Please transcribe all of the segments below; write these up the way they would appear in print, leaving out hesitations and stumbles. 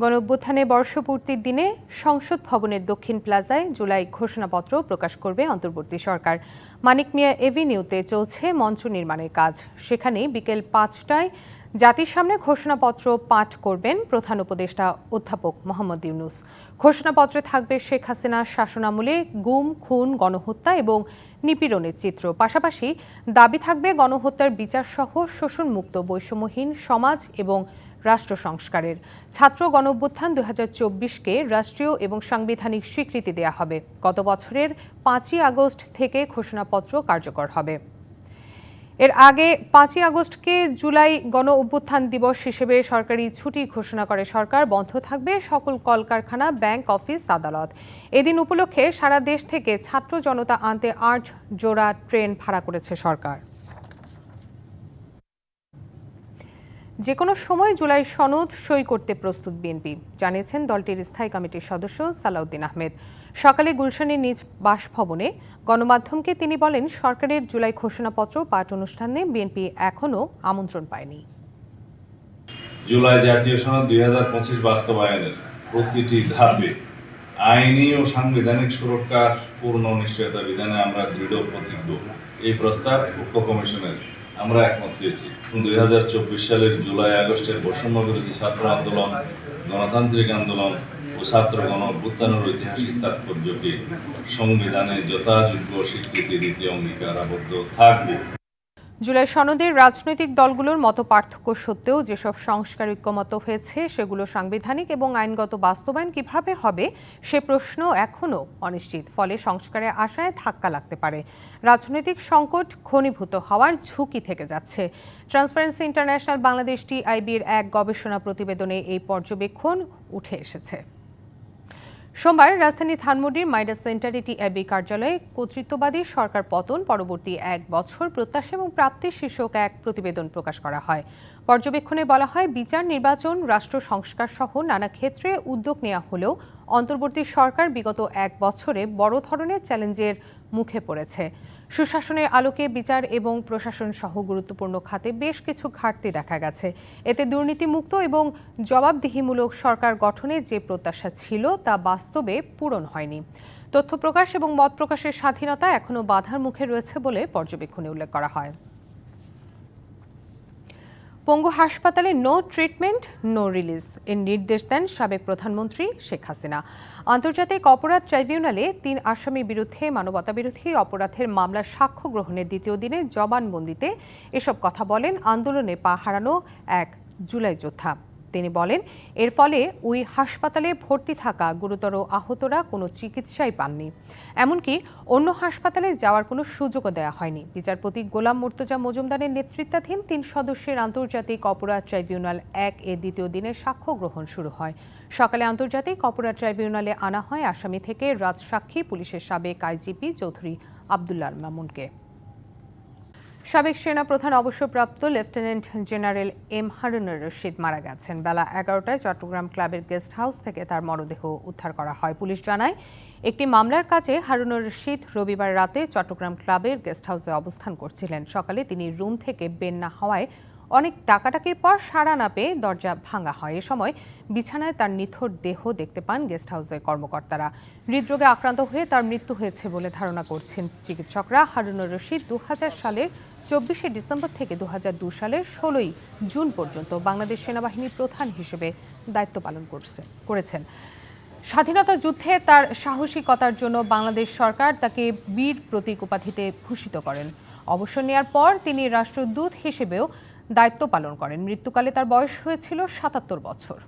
গণঅভ্যুত্থানে বর্ষপূর্তির দিনে সংসদ ভবনের দক্ষিণ প্লাজায় জুলাই ঘোষণাপত্র প্রকাশ করবে অন্তর্বর্তী সরকার। মানিক মিয়া এভিনিউতে চলছে মঞ্চ নির্মাণের কাজ। সেখানে বিকেল ৫টায় জাতির সামনে ঘোষণাপত্র পাঠ করবেন প্রধান উপদেষ্টা অধ্যাপক মোহাম্মদ ইউনূস। ঘোষণাপত্রে থাকবে শেখ হাসিনার শাসনামলে গুম, খুন, গণহত্যা এবং নিপীড়নের চিত্র। পাশাপাশি দাবি থাকবে গণহত্যার বিচারসহ শোষণমুক্ত বৈষম্যহীন সমাজ এবং রাষ্ট্র সংস্কারের। ছাত্র গণঅভ্যুত্থান ২০২৪-কে রাষ্ট্রীয় এবং সাংবিধানিক স্বীকৃতি দেয়া হবে। গত বছরের ৫ই আগস্ট থেকে ঘোষণাপত্র কার্যকর হবে। এর আগে ৫ই আগস্টকে জুলাই গণঅভ্যুত্থান দিবস হিসেবে সরকারি ছুটি ঘোষণা করে সরকার। বন্ধ থাকবে সকল কলকারখানা, ব্যাংক, অফিস, আদালত। এদিন উপলক্ষে সারা দেশ থেকে ছাত্র জনতা আনতে ৮ জোড়া ট্রেন ভাড়া করেছে সরকার। যে কোনো সময় জুলাই সনদ সই করতে প্রস্তুত বিএনপি, জানিয়েছেন দলটির স্থায়ী কমিটির সদস্য সালাউদ্দিন আহমেদ। সকালে গুলশানের নিজ বাসভবনে গণমাধ্যমকে তিনি বলেন, সরকারের জুলাই ঘোষণাপত্র পাঠ অনুষ্ঠানে বিএনপি এখনও আমন্ত্রণ পায়নি। জুলাই জাতীয় সনদ ২০২৫ বাস্তবায়নের প্রতিটি ধাপে আইনি ও সাংবিধানিক সুরক্ষার পূর্ণ নিশ্চয়তা বিধানে আমরা দৃঢ় প্রতিজ্ঞ। এই প্রস্তাব ঐক্য কমিশনের আমরা একমত হয়েছি। ২০২৪ সালের জুলাই আগস্টের বৈষম্য বিরোধী ছাত্র আন্দোলন, গণতান্ত্রিক আন্দোলন ও ছাত্র গণঅভ্যুত্থানের ঐতিহাসিক তাৎপর্যকে সংবিধানে যথাযোগ্য স্বীকৃতি দিতে অঙ্গীকার আবদ্ধ থাকবে। জুলাই সনদের রাজনৈতিক দলগুলোর মত পার্থক্য সত্ত্বেও যেসব সংস্কার ঐক্যমত হয়েছে সেগুলো সাংবিধানিক এবং আইনগত বাস্তবায়ন কিভাবে হবে সে প্রশ্ন এখনও অনিশ্চিত। ফলে সংস্কারের আশায় ধাক্কা লাগতে পারে। রাজনৈতিক সংকট ঘনীভূত হওয়ার ঝুঁকি থেকে যাচ্ছে। ট্রান্সপারেন্সি ইন্টারন্যাশনাল বাংলাদেশ টিআইবির এক গবেষণা প্রতিবেদনে এই পর্যবেক্ষণ উঠে এসেছে। সোমবার রাজধানী ধানমন্ডির মাইডাস সেন্টারে টিআইবি কার্যালয়ে কর্তৃত্ববাদী সরকার পতন পরবর্তী ১ বছর প্রত্যাশা এবং প্রাপ্তি শীর্ষক এক প্রতিবেদন প্রকাশ করা হয়। পর্যবেক্ষণে বলা হয়, বিচার, নির্বাচন, রাষ্ট্র সংস্কার সহ নানা ক্ষেত্রে উদ্যোগ নেওয়া হলেও অন্তর্বর্তী সরকার বিগত ১ বছরে বড় ধরনের চ্যালেঞ্জের মুখে পড়েছে। সুশাসনের আলোকে বিচার এবং প্রশাসন সহ গুরুত্বপূর্ণ খাতে বেশ কিছু ঘাটতি দেখা গেছে। এতে দুর্নীতিমুক্ত এবং জবাবদিহিমূলক সরকার গঠনের যে প্রত্যাশা ছিল তা বাস্তবে পূরণ হয়নি। তথ্য প্রকাশ এবং মত প্রকাশের স্বাধীনতা এখনও বাধার মুখে রয়েছে বলে পর্যবেক্ষণে উল্লেখ করা হয়। পঙ্গু হাসপাতালে নো ট্রিটমেন্ট, নো রিলিজ এর নির্দেশ দেন সাবেক প্রধানমন্ত্রী শেখ হাসিনা। আন্তর্জাতিক অপরাধ ট্রাইব্যুনালে ৩ আসামির বিরুদ্ধে মানবতাবিরোধী অপরাধের মামলার সাক্ষ্য গ্রহণের দ্বিতীয় দিনে জবানবন্দিতে এসব কথা বলেন আন্দোলনে পা হারানো এক জুলাই যোদ্ধা। তিনি বলেন, এর ফলে ওই হাসপাতালে ভর্তি থাকা গুরুতর আহতরা কোনো চিকিৎসাই পাননি। এমনকি অন্য হাসপাতালে যাওয়ার কোনো সুযোগও দেওয়া হয়নি। বিচারপতি গোলাম মুর্তজা মজুমদারের নেতৃত্বাধীন ৩ সদস্যের আন্তর্জাতিক অপরাধ ট্রাইব্যুনাল ১ এর দ্বিতীয় দিনের সাক্ষ্য গ্রহণ শুরু হয়। সকালে আন্তর্জাতিক অপরাধ ট্রাইব্যুনালে আনা হয় আসামি থেকে রাজসাক্ষী পুলিশের সাবেক আইজিপি চৌধুরী আবদুল্লাহ মামুনকে। সাবেক সেনাপ্রধান অবসরপ্রাপ্ত lieutenant general M Harunur Rashid মারা গেছেন। বেলা ১১টায় চট্টগ্রাম ক্লাবের গেস্ট হাউস থেকে তার মরদেহ উদ্ধার করা হয়। পুলিশ জানায়, একটি মামলার কাজে হারুনুর রশিদ রবিবার রাতে চট্টগ্রাম ক্লাবের গেস্ট হাউসে অবস্থান করছিলেন। সকালে তিনি রুম থেকে বের না হওয়ায় অনেক ডাকাডাকির পর সাড়া না পেয়ে দরজা ভাঙা হয়। এ সময় বিছানায় তার নিথর দেহ দেখতে পান গেস্ট হাউসের কর্মকর্তারা। হৃদরোগে আক্রান্ত হয়ে তার মৃত্যু হয়েছে বলে ধারণা করছেন চিকিৎসকরা। হারুনুর রশিদ ২০০০ সালের ২৪শে ডিসেম্বর থেকে ২০০২ সালের ১৬ই জুন পর্যন্ত বাংলাদেশ সেনাবাহিনীর প্রধান হিসেবে দায়িত্ব পালন করেছেন। স্বাধীনতা যুদ্ধে তার সাহসিকতার জন্য বাংলাদেশ সরকার তাকে বীর প্রতীক উপাধিতে ভূষিত করেন। অবসর নেওয়ার পর তিনি রাষ্ট্রদূত হিসেবেও দায়িত্ব পালন করেন। মৃত্যুকালে তার বয়স হয়েছিল ৭৭ বছর।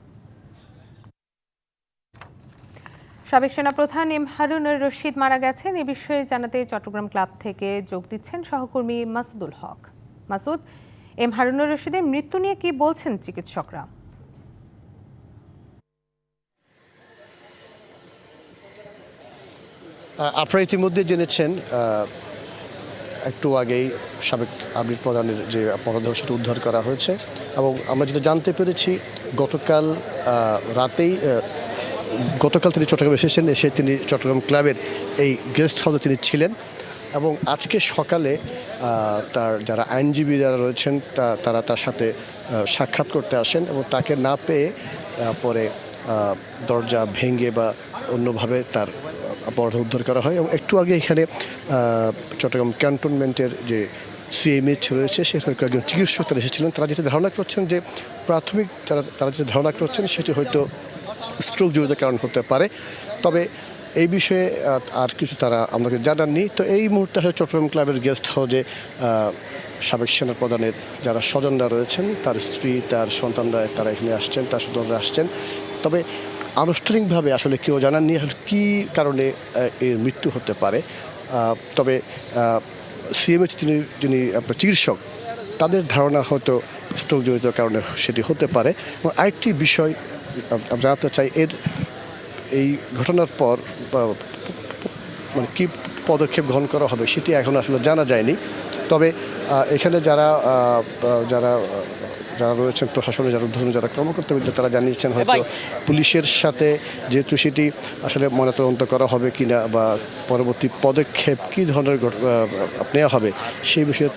সাবেক সেনাপ্রধান এম হারুনুর রশিদ মারা গেছেন। এ বিষয়ে জানাতে চট্টগ্রাম ক্লাব থেকে যোগ দিচ্ছেন সহকর্মী মাসুদুল হক। মাসুদ, এম হারুনুর রশিদের মৃত্যু নিয়ে কি বলছেন চিকিৎসকরা? আপনারা ইতিমধ্যে জেনেছেন, একটু আগেই সাবেক আর্মি প্রধানের যে মরদেহ সেটা উদ্ধার করা হয়েছে এবং আমরা যেটা জানতে পেরেছি গতকাল তিনি চট্টগ্রামে এসেছেন। এসে তিনি চট্টগ্রাম ক্লাবের এই গেস্ট হাউসে তিনি ছিলেন এবং আজকে সকালে তার যারা আইনজীবী যারা রয়েছেন তারা তার সাথে সাক্ষাৎ করতে আসেন এবং তাকে না পেয়ে পরে দরজা ভেঙে বা অন্যভাবে তার মরদেহ উদ্ধার করা হয়। এবং একটু আগে এখানে চট্টগ্রাম ক্যান্টনমেন্টের যে সিএমএইচ রয়েছে সেখানে কয়েকজন চিকিৎসক তারা এসেছিলেন। তারা যেটা ধারণা করছেন যে প্রাথমিক তারা যেটা ধারণা করছেন সেটি হয়তো স্ট্রোক জড়িত কারণ হতে পারে, তবে এই বিষয়ে আর কিছু তারা আমাকে জানাননি। তো এই মুহূর্তে চট্টগ্রাম ক্লাবের গেস্ট হাউসে সাবেক সেনাপ্রধানের যারা স্বজনরা রয়েছেন, তার স্ত্রী, তার সন্তানরা তারা এখানে আসছেন, তার স্বজনরা আসছেন। তবে আনুষ্ঠানিকভাবে আসলে কেউ জানাননি কী কারণে এর মৃত্যু হতে পারে। তবে সিএমএইচ যিনি আপনার চিকিৎসক, তাদের ধারণা হয়তো স্ট্রোক জড়িত কারণে সেটি হতে পারে। এবং আরেকটি বিষয় জানাতে চাই, এই ঘটনার পর মানে কী পদক্ষেপ গ্রহণ করা হবে সেটি এখন আসলে জানা যায়নি। তবে এখানে যারা রয়েছেন প্রশাসনে, যারা কর্মকর্তা, তারা জানিয়েছেন হয়তো পুলিশের সাথে যেহেতু সেটি আসলে ময়নাতদন্ত করা হবে কিনা বা পরবর্তী পদক্ষেপ কী ধরনের নেওয়া হবে সেই বিষয়ে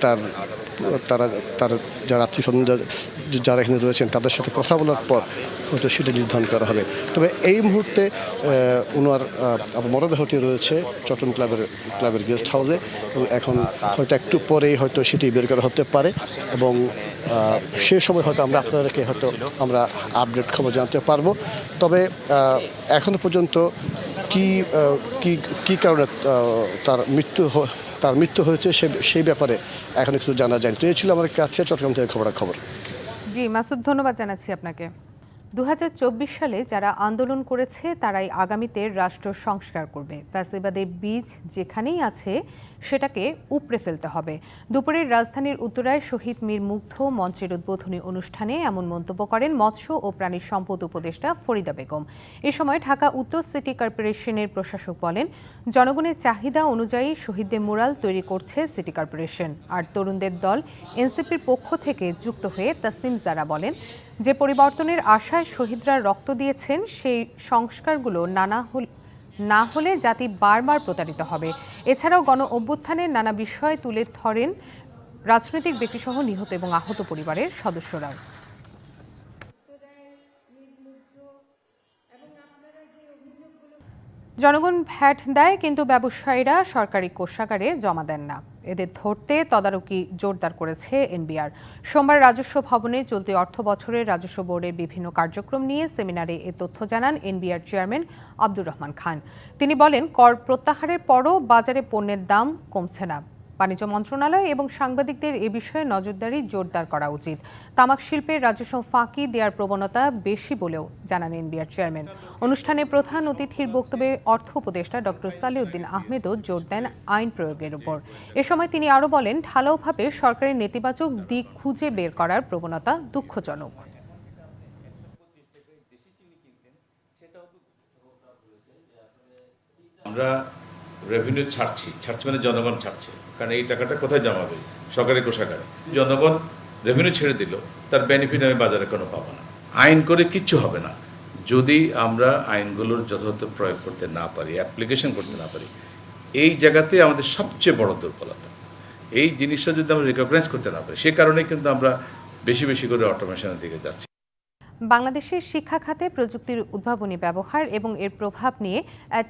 তারা যারা আত্মীয়স্বজন যারা এখানে রয়েছেন তাদের সাথে কথা বলার পর হয়তো সেটা নির্ধারণ করা হবে। তবে এই মুহূর্তে ওনার মরদেহটি রয়েছে চট্টগ্রাম ক্লাবের গেস্ট হাউসে, এবং এখন হয়তো একটু পরেই হয়তো সেটি বের করা হতে পারে। এবং সে সময় হয়তো আপনাদেরকে আমরা আপডেট খবর জানতে পারবো। তবে এখনো পর্যন্ত কি কারণে তার মৃত্যু হয়েছে সেই ব্যাপারে এখন কিছু জানা যায়নি। তো এই ছিল আমার কাছে চট্টগ্রাম থেকে খবর। জি মাসুদ, ধন্যবাদ জানাচ্ছি আপনাকে। 2024 সালে যারা আন্দোলন করেছে তারাই আগামীতে রাষ্ট্র সংস্কার করবে। ফ্যাসিবাদের বীজ যেখানেই আছে সেটাকে উপড়ে ফেলতে হবে। দুপুরের রাজধানীর উত্তরায় শহীদ মীর মুগ্ধ মঞ্চের উদ্বোধনী অনুষ্ঠানে এমন মন্তব্য করেন মৎস্য ও প্রাণী সম্পদ উপদেষ্টা ফরিদা বেগম। এ সময় ঢাকা উত্তর সিটি কর্পোরেশনের প্রশাসক বলেন, জনগণের চাহিদা অনুযায়ী শহীদদের মুরাল তৈরি করছে সিটি কর্পোরেশন। আর তরুণদের দল এনসিপির পক্ষ থেকে যুক্ত হয়ে তাসনিম জারা বলেন, যে পরিবর্তনের আশায় শহীদরা রক্ত দিয়েছেন সেই সংস্কারগুলো না হলে জাতি বারবার প্রতারিত হবে। এছাড়াও গণ অভ্যুত্থানের নানা বিষয় তুলে ধরেন রাজনৈতিক ব্যক্তিসহ নিহত এবং আহত পরিবারের সদস্যরাও। জনগণ ভ্যাট দেয় কিন্তু ব্যবসায়ীরা সরকারি কোষাগারে জমা দেন না। এদের ধরতে তদারকি জোরদার করেছে এনবিআর। সোমবার রাজস্ব ভবনে চলতি অর্থ বছরের রাজস্ব বোর্ডের বিভিন্ন কার্যক্রম নিয়ে সেমিনারে এ তথ্য জানান এনবিআর চেয়ারম্যান আব্দুর রহমান খান। তিনি বলেন, কর প্রত্যাহারের পরও বাজারে পণ্যের দাম কমছে না। বাণিজ্য মন্ত্রণালয় এবং সাংবাদিকদের এ বিষয়ে নজরদারি জোরদার করা উচিত। তামাক শিল্পের রাজস্ব ফাঁকি দেওয়ার প্রবণতা বেশি বলেও জানান এনবিআর চেয়ারম্যান। অনুষ্ঠানে প্রধান অতিথির বক্তব্যে অর্থ উপদেষ্টা ডক্টর সালেউদ্দিন আহমেদও জোর দেন আইন প্রয়োগের উপর। এ সময় তিনি আরও বলেন, ঢালাওভাবে সরকারের নেতিবাচক দিক খুঁজে বের করার প্রবণতা দুঃখজনক। আমরা রেভিনিউ ছাড়ছি মানে জনগণ ছাড়ছে, কারণ এই টাকাটা কোথায় জমাবে? সরকারি কোষাগারে। জনগণ রেভিনিউ ছেড়ে দিল, তার বেনিফিট আমি বাজারে কোনো পাবো না। আইন করে কিচ্ছু হবে না যদি আমরা আইনগুলোর যথাযথ প্রয়োগ করতে না পারি, অ্যাপ্লিকেশন করতে না পারি। এই জায়গাতে আমাদের সবচেয়ে বড় দুর্বলতা। এই জিনিসটা যদি আমরা রিকগনাইজ করতে না পারি, সে কারণেই কিন্তু আমরা বেশি বেশি করে অটোমেশনের দিকে যাচ্ছি। বাংলাদেশের শিক্ষা খাতে প্রযুক্তির উদ্ভাবনী ব্যবহার এবং এর প্রভাব নিয়ে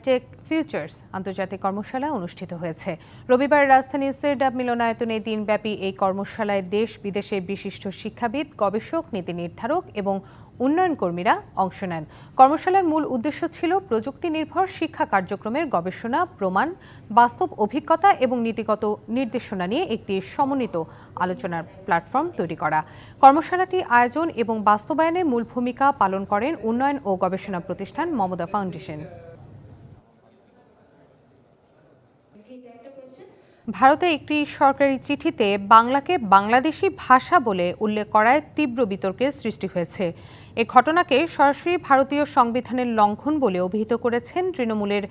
টেক ফিউচার্স আন্তর্জাতিক কর্মশালা অনুষ্ঠিত হয়েছে। রবিবার রাজধানীর সিরডাব মিলনায়তনে দিনব্যাপী এই কর্মশালায় দেশ বিদেশের বিশিষ্ট শিক্ষাবিদ, গবেষক, নীতি নির্ধারক এবং উন্নয়ন কর্মীরা অংশ নেন। কর্মশালার মূল উদ্দেশ্য ছিল প্রযুক্তি নির্ভর শিক্ষা কার্যক্রমের গবেষণা, প্রমাণ, বাস্তব অভিজ্ঞতা এবং নীতিগত নির্দেশনা নিয়ে একটি সমন্বিত আলোচনার প্ল্যাটফর্ম তৈরি করা। কর্মশালাটি আয়োজন এবং বাস্তবায়নে মূল ভূমিকা পালন করেন উন্নয়ন ও গবেষণা প্রতিষ্ঠান মমতা ফাউন্ডেশন। ভারতে একটি সরকারি চিঠিতে বাংলাকে বাংলাদেশি ভাষা বলে উল্লেখ করায় তীব্র বিতর্কের সৃষ্টি হয়েছে। এ ঘটনাকে সরাসরি ভারতীয় সংবিধানের লঙ্ঘন বলে অভিহিত করেছেন তৃণমূলের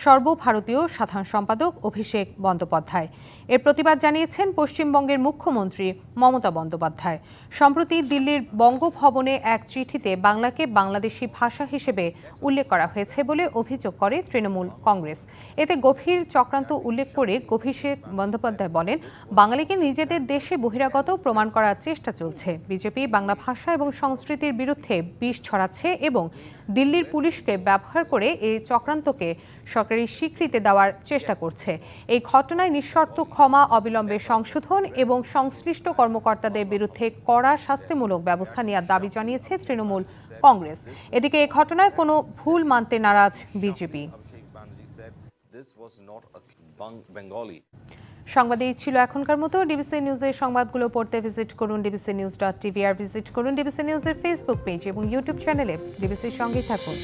সর্বভারতীয় সাধারণ সম্পাদক অভিষেক বন্দ্যোপাধ্যায়। এর প্রতিবাদ জানিয়েছেন পশ্চিমবঙ্গের মুখ্যমন্ত্রী মমতা বন্দ্যোপাধ্যায়। সম্প্রতি দিল্লির বঙ্গভবনে এক চিঠিতে বাংলাকে বাংলাদেশি ভাষা হিসেবে উল্লেখ করা হয়েছে বলে অভিযোগ করে তৃণমূল কংগ্রেস। এতে গভীর চক্রান্ত উল্লেখ করে অভিষেক বন্দ্যোপাধ্যায় বলেন, বাঙালিকে নিজেদের দেশে বহিরাগত প্রমাণ করার চেষ্টা চলছে। বিজেপি বাংলা ভাষা এবং সংস্কৃতির বিরুদ্ধে বিষ ছড়াচ্ছে এবং দিল্লির পুলিশকে ব্যবহার করে এই চক্রান্তকে সরকারি স্বীকৃতি দেওয়ার চেষ্টা করছে। এই ঘটনায় নিঃশর্ত ক্ষমা, অবিলম্বে সংশোধন এবং সংশ্লিষ্ট কর্মকর্তাদের বিরুদ্ধে কড়া শাস্তিমূলক ব্যবস্থা নেওয়ার দাবি জানিয়েছে তৃণমূল কংগ্রেস। এদিকে এই ঘটনায় কোনো ভুল মানতে নারাজ বিজেপি। সংবাদ এই ছিল এখনকার মতো। ডিবিসি নিউজের সংবাদগুলো পড়তে ভিজিট করুন dbcnews.tv আর ভিজিট করুন ডিবিসি নিউজের ফেসবুক পেজ এবং ইউটিউব চ্যানেলে। ডিবিসির সঙ্গেই থাকুন।